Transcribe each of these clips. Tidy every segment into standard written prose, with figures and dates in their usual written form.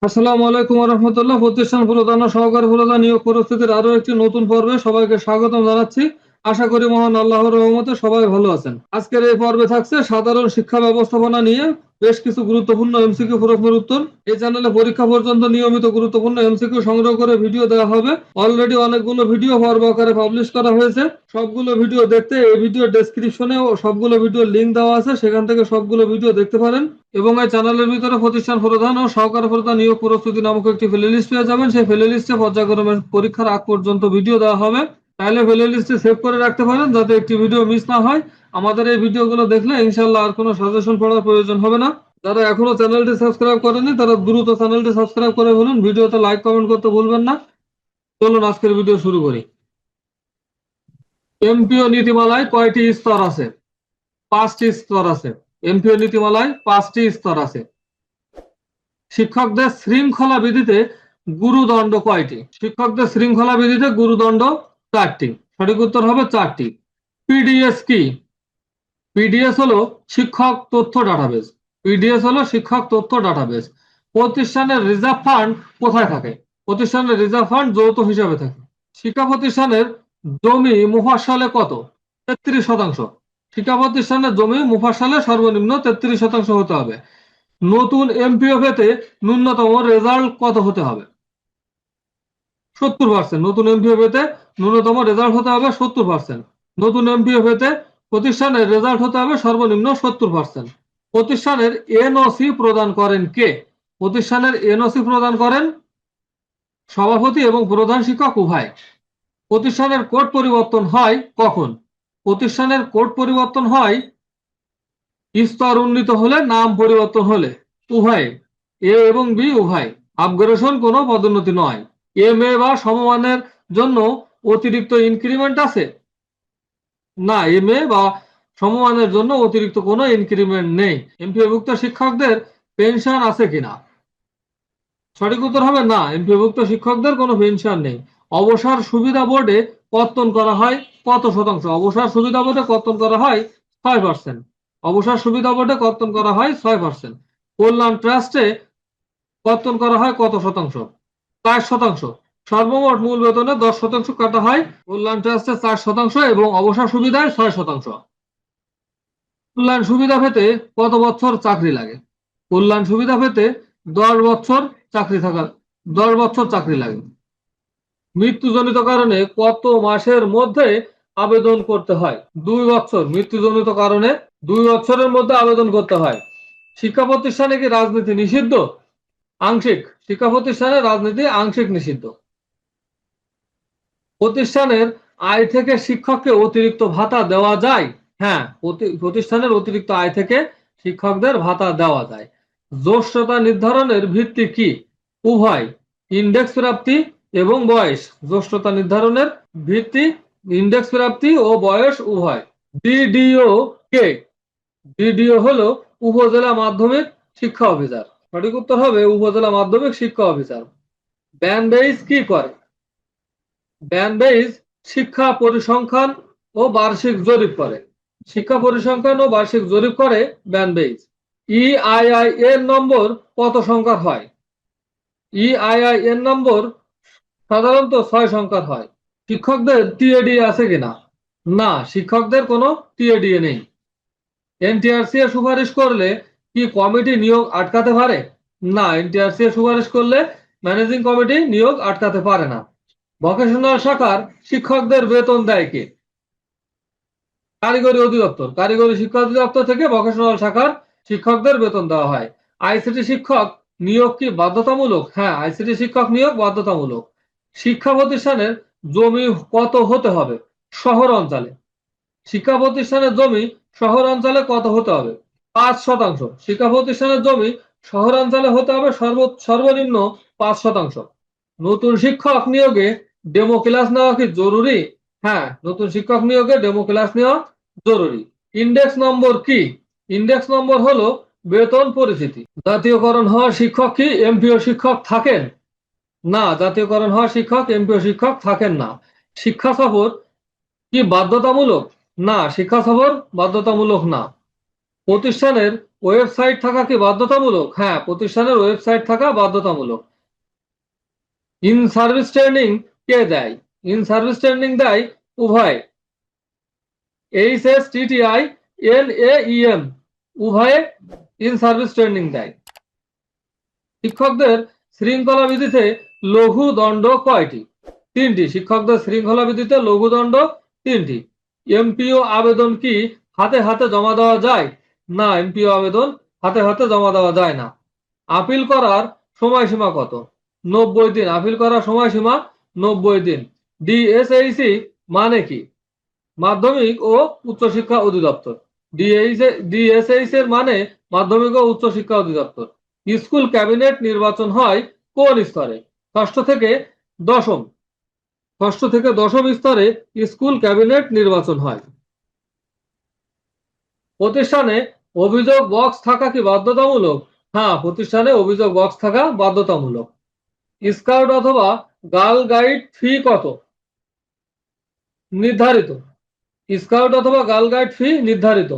আসসালামু আলাইকুম রহমতুল্লাহ। প্রতিষ্ঠান প্রধান ও সহকারী প্রধান নিয়োগ পরিস্থিতির আরো একটি নতুন পর্বে সবাইকে স্বাগতম জানাচ্ছি। আশা করি মহান আল্লাহর রহমতে সবাই ভালো আছেন। আজকের এই পর্বে থাকছে সাধারণ শিক্ষা ব্যবস্থাপনা নিয়ে বেশ কিছু গুরুত্বপূর্ণ এমসিকিউ প্রশ্নের উত্তর। এই চ্যানেলে পরীক্ষা পর্যন্ত নিয়মিত গুরুত্বপূর্ণ এমসিকিউ সংগ্রহ করে ভিডিও দেওয়া হবে। অলরেডি অনেকগুলো ভিডিও পর্ব আকারে পাবলিশ করা হয়েছে। সবগুলো ভিডিও দেখতে এই ভিডিও ডেসক্রিপশনে ও সবগুলো ভিডিওর লিঙ্ক দেওয়া আছে, সেখান থেকে সবগুলো ভিডিও দেখতে পারেন। এবং এই চ্যানেলের ভিতরে প্রতিষ্ঠান প্রধান ও সহকারী প্রধান নিয়োগ প্রস্তুতি নামক একটি প্লে লিস্ট পেয়ে যাবেন। সেই প্লে লিস্টে পর্যায়ক্রমে পরীক্ষার আগ পর্যন্ত ভিডিও দেওয়া হবে। তাহলে প্লে লিস্টে সেভ করে রাখতে পারেন যাতে একটি ভিডিও মিস না হয়। আমাদের এই ভিডিওগুলো দেখলে ইনশাআল্লাহ আর কোনো সাজেশন পড়ার প্রয়োজন হবে না। যারা এখনো চ্যানেলটি সাবস্ক্রাইব করেনি তারা দ্রুত চ্যানেলটি সাবস্ক্রাইব করে ফেলুন। ভিডিওতে লাইক কমেন্ট করতে ভুলবেন না। চলুন আজকের ভিডিও শুরু করি। এমপিও নীতিমালায় কয়টি স্তর আছে? 5টি স্তর আছে। এমপিও নীতিমালায় 5টি স্তর আছে। শিক্ষকদের শৃঙ্খলা বিধিতে গুরুদণ্ড কয়টি? শিক্ষকদের শৃঙ্খলা বিধিতে গুরুদণ্ড 4টি। সঠিক উত্তর হবে 4টি। পিডিএস কি? পিডিএস হলো শিক্ষক তথ্য ডাটাবেস। পিডিএস হলো শিক্ষক তথ্য ডাটাবেস। প্রতিষ্ঠানের রিজার্ভ ফান্ড কোথায় থাকে? প্রতিষ্ঠানের রিজার্ভ ফান্ড যৌথ হিসাবে থাকে। শিক্ষা প্রতিষ্ঠানের জমি মুফাসসালে কত? 33%। শিক্ষা প্রতিষ্ঠানের জমি মুফাসসালে সর্বনিম্ন 33% হতে হবে। নতুন এমপিও পেতে ন্যূনতম রেজাল্ট কত হতে হবে? 70%। নতুন এমপিও পেতে ন্যূনতম রেজাল্ট হতে হবে 70%। নতুন এমপিও পেতে প্রতিষ্ঠানের রেজাল্ট হতে হবে সর্বনিম্ন 70%। প্রতিষ্ঠানের এনওসি প্রদান করেন কে? প্রতিষ্ঠানের এনওসি প্রদান করেন সভাপতি এবং প্রধান শিক্ষক উভয়। প্রতিষ্ঠানের কোড পরিবর্তন হয় কখন? প্রতিষ্ঠানের কোড পরিবর্তন হয় স্তর উন্নীত হলে, নাম পরিবর্তন হলে, উভয়। এ এবং বি উভয়। আপগ্রেশন কোনো পদোন্নতি নয়। এম এ বা সমমানের জন্য অতিরিক্ত ইনক্রিমেন্ট আছে? না, এম এ বা সমমানের জন্য অতিরিক্ত কোনো ইনক্রিমেন্ট নেই। এমপিওভুক্ত শিক্ষকদের পেনশন আছে কিনা? সঠিক উত্তর হবে না, এমপিওভুক্ত শিক্ষকদের কোনো পেনশন নেই। অবসর সুবিধা বোর্ডে কর্তন করা হয় কত শতাংশ? অবসর সুবিধা বোর্ডে কর্তন করা হয় 6%। অবসর সুবিধা বোর্ডে কর্তন করা হয় 6%। কল্যাণ ট্রাস্টে কর্তন করা হয় কত শতাংশ? 4%। সর্বমোট মূল বেতনে 10% কাটা হয়। কল্যাণ ট্রাস্টে 4% এবং অবসর সুবিধায় 6%। কল্যাণ সুবিধা পেতে কত বছর চাকরি লাগে? কল্যাণ সুবিধা পেতে 10 বছর চাকরি থাকা 10 বছর চাকরি লাগে। মৃত্যুজনিত কারণে কত মাসের মধ্যে আবেদন করতে হয়? 2 বছর। মৃত্যুজনিত কারণে 2 বছরের মধ্যে আবেদন করতে হয়। শিক্ষা প্রতিষ্ঠানে কি রাজনীতি নিষিদ্ধ? আংশিক। শিক্ষা প্রতিষ্ঠানে রাজনীতি আংশিক নিষিদ্ধ। প্রতিষ্ঠানের আয় থেকে শিক্ষককে অতিরিক্ত ভাতা দেওয়া যায়? হ্যাঁ, প্রতিষ্ঠানের অতিরিক্ত আয় থেকে শিক্ষকদের ভাতা দেওয়া যায়। জ্যেষ্ঠতা নির্ধারণের ভিত্তি কি? উভয়। ইন্ডেক্স প্রাপ্তি এবং বয়স। জ্যেষ্ঠতা নির্ধারণের ভিত্তি ইন্ডেক্স প্রাপ্তি ও বয়স উভয়। ডিডিও কে? ডিডিও হলো উপজেলা মাধ্যমিক শিক্ষা অফিসার। সঠিক উত্তর হবে উপজেলা মাধ্যমিক শিক্ষা অফিসার। ব্যানবেইজ কি করে? ব্যানবেইজ শিক্ষা পরিসংখ্যান ও বার্ষিক জরিপ করে। শিক্ষা পরিসংখ্যান ও বার্ষিক জরিপ করে ব্যানবেইজ। ইআইআইএন নম্বর কত সংখ্যার হয়? ইআইআইএন নম্বর সাধারণত 6 সংখ্যার হয়। শিক্ষকদের টিএডি আছে কিনা? না, শিক্ষকদের কোনো টিএডিএ নেই। এনটিআরসি এর সুপারিশ করলে কি কমিটি নিয়োগ আটকাতে পারে? না, এনটিআরসি এর সুপারিশ করলে ম্যানেজিং কমিটি নিয়োগ আটকাতে পারে না। ভোকেশনাল শাখার শিক্ষকদের বেতন দেয় কে? কারিগরি অধিদপ্তর। কারিগরি শিক্ষা অধিদপ্তর থেকে ভোকেশনাল শাখার শিক্ষকদের বেতন দেওয়া হয়। আইসিটি শিক্ষক নিয়োগ কি বাধ্যতামূলক? হ্যাঁ, আইসিটি শিক্ষক নিয়োগ বাধ্যতামূলক। শিক্ষা প্রতিষ্ঠানের জমি কত হতে হবে শহর অঞ্চলে? শিক্ষা প্রতিষ্ঠানের জমি শহর অঞ্চলে কত হতে হবে? 5%। শিক্ষা প্রতিষ্ঠানের জমি শহর অঞ্চলে হতে হবে সর্বনিম্ন 5%। নতুন শিক্ষক নিয়োগে ডেমো ক্লাস নেওয়া কি জরুরি? হ্যাঁ, নতুন শিক্ষক নিয়োগে ডেমো ক্লাস নেওয়া জরুরি। ইন্ডেক্স নম্বর কি? ইন্ডেক্স নম্বর হলো বেতন পরিচিতি। জাতীয়করণ হওয়া শিক্ষক কি এমপিও শিক্ষক থাকেন? না, জাতীয়করণ হওয়া শিক্ষক এমপিও শিক্ষক থাকেন না। শিক্ষা সফর কি বাধ্যতামূলক? না, শিক্ষা সফর বাধ্যতামূলক না। প্রতিষ্ঠানের ওয়েবসাইট থাকা কি বাধ্যতামূলক? হ্যাঁ, প্রতিষ্ঠানের ওয়েবসাইট থাকা বাধ্যতামূলক। ইন সার্ভিস ট্রেনিং কে দেয়? ইন সার্ভিস ট্রেনিং দেয় উভয়, HSTTI NAEM উভয়ে ইন সার্ভিস ট্রেনিং দেয়। শিক্ষকদের শৃঙ্খলা বিধিতে লঘু দণ্ড কয়টি? 3টি। শিক্ষকদের শৃঙ্খলা বিধিতে লঘু দণ্ড 3টি। এমপিও আবেদন কি হাতে হাতে জমা দেওয়া যায়? না, এমপিও আবেদন হাতে হাতে জমা দেওয়া যায় না। আপিল করার সময়সীমা কত? 90 দিন। আপিল করার সময়সীমা 90 দিন। DSHC মানে কি? মাধ্যমিক ও উচ্চশিক্ষা অধিদপ্তর। DSHC এর মানে মাধ্যমিক ও উচ্চশিক্ষা অধিদপ্তর। স্কুল ক্যাবিনেট নির্বাচন হয় কোন স্তরে? ষষ্ঠ থেকে দশম স্তরে স্কুল ক্যাবিনেট নির্বাচন হয়। প্রতিষ্ঠানে অভিযোগ বক্স থাকা কি বাধ্যতামূলক? হ্যাঁ, প্রতিষ্ঠানে অভিযোগ বক্স থাকা বাধ্যতামূলক। স্কাউট অথবা গার্ল গাইড ফি কত? নির্ধারিত। স্কাউট অথবা গার্ল গাইড ফি নির্ধারিত।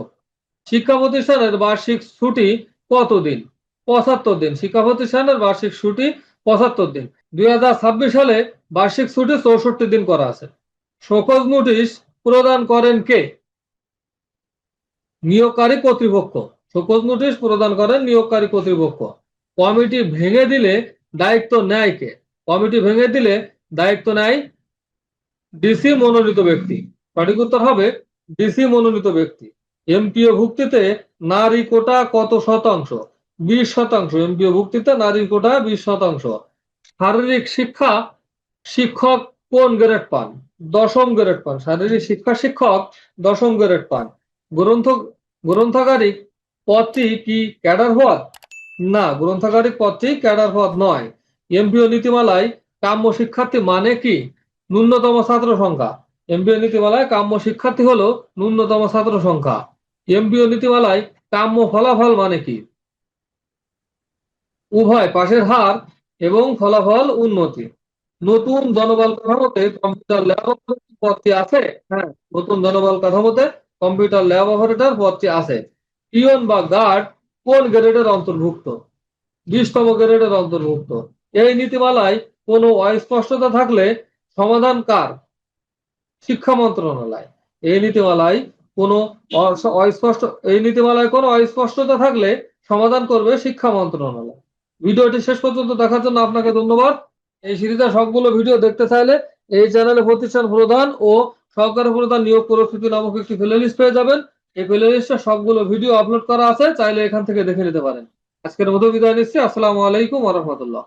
শিক্ষা প্রতিষ্ঠানের বার্ষিক ছুটি কত দিন? 75 দিন। শিক্ষা প্রতিষ্ঠানের বার্ষিক ছুটি 75 দিন। 2026 সালে বার্ষিক ছুটি 64 দিন করা আছে। শোকজ নোটিশ প্রদান করেন কে? নিয়োগকারী কর্তৃপক্ষ। শোকজ নোটিশ প্রদান করেন নিয়োগকারী কর্তৃপক্ষ। কমিটি ভেঙে দিলে দায়িত্ব নেয় কে? কমিটি ভেঙে দিলে দায়িত্ব নেয় ডিসি মনোনীত ব্যক্তি। সঠিক উত্তর হবে ডিসি মনোনীত ব্যক্তি। এমপিও ভুক্তিতে নারী কোটা কত শতাংশ? 20%। এমপিও ভুক্তিতে নারী কোটা 20%। শারীরিক শিক্ষা শিক্ষক কোন গ্রেড পান? 10ম গ্রেড পান। শারীরিক শিক্ষা শিক্ষক 10ম গ্রেড পান। গ্রন্থাগারিক পদটি কি ক্যাডার পদ? না, গ্রন্থাগারিক পদটি ক্যাডার পদ নয়। এমপিও নীতিমালায় কাম্য শিক্ষার্থী মানে কি? ন্যূনতম ছাত্র সংখ্যা। এমপিও নীতিমালায় কাম্য শিক্ষার্থী হলো ন্যূনতম ছাত্র সংখ্যা। এমপিও নীতিমালায় কাম্য ফলাফল মানে কি? উভয় পাশের হার এবং ফলাফল উন্নতি। নতুন জনবল কাঠামোতে কম্পিউটার ল্যাব অপারেটর পদটি আছে? হ্যাঁ, নতুন জনবল কাঠামোতে কম্পিউটার ল্যাব অপারেটর পদটি আছে। পিয়ন বা গার্ড কোন গ্রেডের অন্তর্ভুক্ত? 20তম গ্রেডের অন্তর্ভুক্ত। এই নীতিমালায় কোনো অস্পষ্টতা থাকলে সমাধান কার? শিক্ষা মন্ত্রণালয়। এই নীতিমালায় কোনো অস্পষ্টতা থাকলে সমাধান করবে শিক্ষা মন্ত্রণালয়। ভিডিওটি শেষ পর্যন্ত দেখার জন্য আপনাকে ধন্যবাদ। এই সিরিজের সবগুলো ভিডিও দেখতে চাইলে এই চ্যানেলে প্রতিষ্ঠান প্রদান ও সহকারী প্রদান নিয়োগ প্রস্তুতি নামক একটি প্লেলিস্ট পেয়ে যাবেন। এই প্লেলিস্টে সবগুলো ভিডিও আপলোড করা আছে, চাইলে এখান থেকে দেখে নিতে পারেন। আজকের মতো বিদায় নিচ্ছি। আসসালামু আলাইকুম ওয়া রাহমাতুল্লাহ।